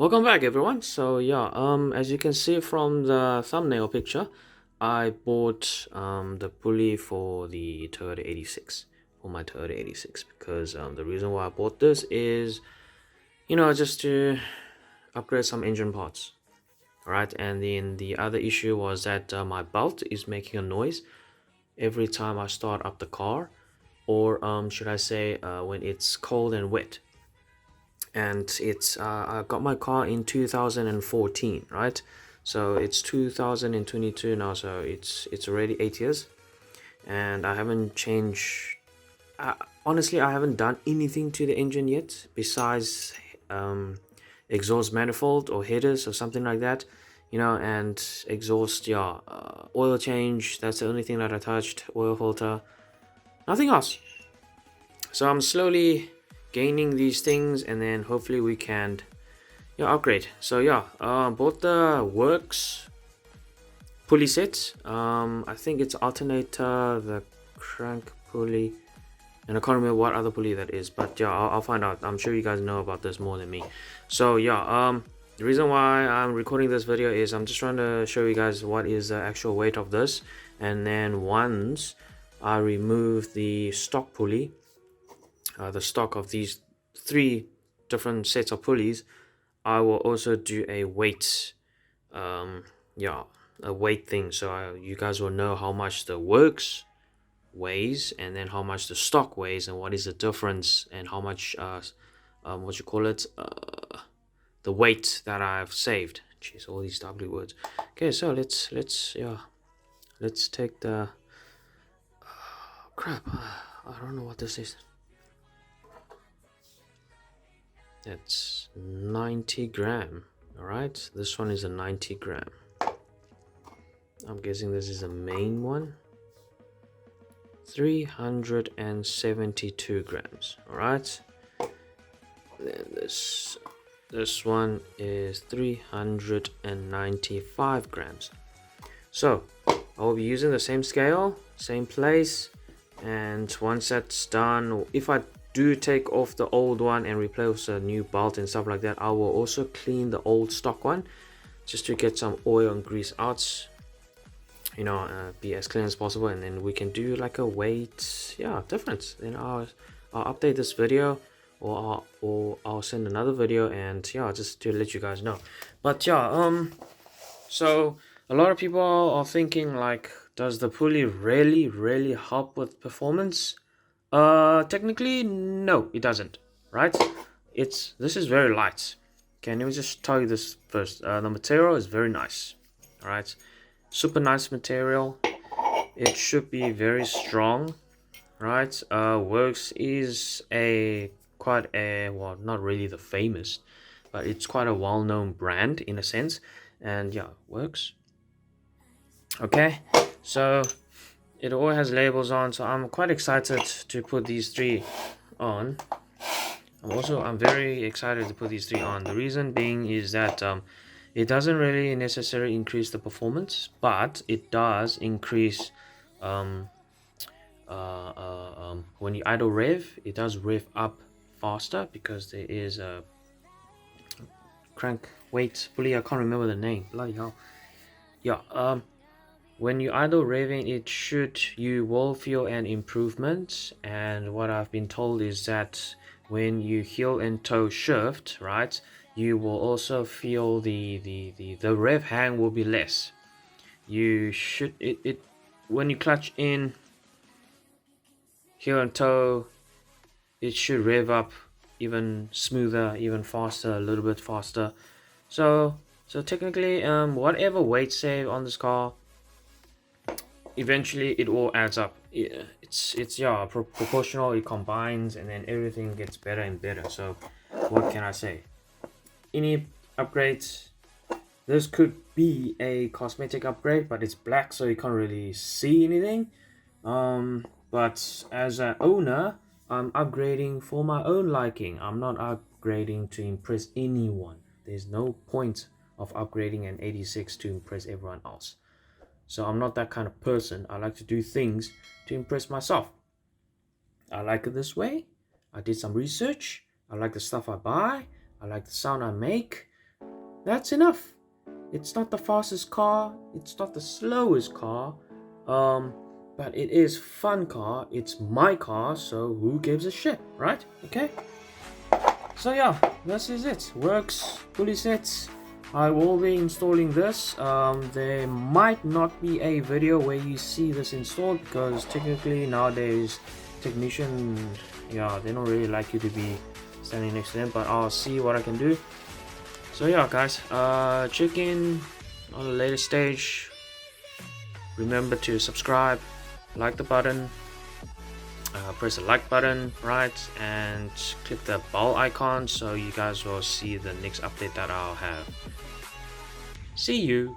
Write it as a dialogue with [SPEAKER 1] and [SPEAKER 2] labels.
[SPEAKER 1] Welcome back, everyone. So yeah, as you can see from the thumbnail picture, I bought the pulley for the Toyota 86 for my Toyota 86 because the reason why I bought this is, just to upgrade some engine parts. All right, and then the other issue was that my belt is making a noise every time I start up the car, or should I say, when it's cold and wet. And it's I got my car in 2014, right? So it's 2022 now, so it's already 8 years, and I haven't changed. Honestly, I haven't done anything to the engine yet besides exhaust manifold or headers or something like that, and exhaust, yeah, oil change. That's the only thing that I touched. Oil filter, nothing else. So I'm slowly gaining these things, and then hopefully we can upgrade. So yeah, bought the WORKS pulley set. I think it's alternator, the crank pulley, and I can't remember what other pulley that is, but yeah, I'll find out. I'm sure you guys know about this more than me. So yeah, the reason why I'm recording this video is I'm just trying to show you guys what is the actual weight of this, and then once I remove the stock pulley, the stock of these three different sets of pulleys, I will also do a weight, a weight thing, so you guys will know how much the WORKS weighs and then how much the stock weighs and what is the difference and how much what you call it, the weight that I've saved. Jeez, all these ugly words. Okay, so let's take the crap. I don't know what this is. That's 90 gram. All right, this one is a 90 gram. I'm guessing this is the main one. 372 grams. All right, then this one is 395 grams. So I will be using the same scale, same place, and once that's done, if I do take off the old one and replace a new bolt and stuff like that, I will also clean the old stock one just to get some oil and grease out, be as clean as possible, and then we can do like a weight difference. Then I'll update this video, or I'll send another video, and just to let you guys know. But so a lot of people are thinking, like, does the pulley really help with performance? Technically, no, it doesn't, right? This is very light. Okay, let me just tell you this first. The material is very nice. All right, super nice material. It should be very strong, right? WORKS is quite a, well, not really the famous, but it's quite a well-known brand in a sense. And yeah, WORKS. Okay, so it all has labels on, so I'm quite excited to put these three on. I'm very excited to put these three on. The reason being is that it doesn't really necessarily increase the performance, but it does increase when you idle rev, it does rev up faster because there is a crank weight pulley. I can't remember the name. Bloody hell. Yeah. When you idle revving, you will feel an improvement, and what I've been told is that when you heel and toe shift, right, you will also feel the rev hang will be less. You should when you clutch in, heel and toe, it should rev up even smoother, even faster, a little bit faster. So technically, whatever weight save on this car, eventually it all adds up. It's proportional. It combines, and then everything gets better and better. So what can I say? Any upgrades, this could be a cosmetic upgrade, but it's black, so you can't really see anything. But as an owner, I'm upgrading for my own liking. I'm not upgrading to impress anyone. There's no point of upgrading an 86 to impress everyone else. So I'm not that kind of person. I like to do things to impress myself. I like it this way. I did some research. I like the stuff I buy. I like the sound I make. that's enough. It's not the fastest car, it's not the slowest car, but it is fun car. It's my car, so who gives a shit, right? Okay. So yeah, this is it. Works pulley sets. I will be installing this. There might not be a video where you see this installed, because technically nowadays technician, yeah, they don't really like you to be standing next to them, but I'll see what I can do. So yeah guys, check in on a later stage. Remember to subscribe, like the button, press the like button, right, and click the bell icon so you guys will see the next update that I'll have. See you.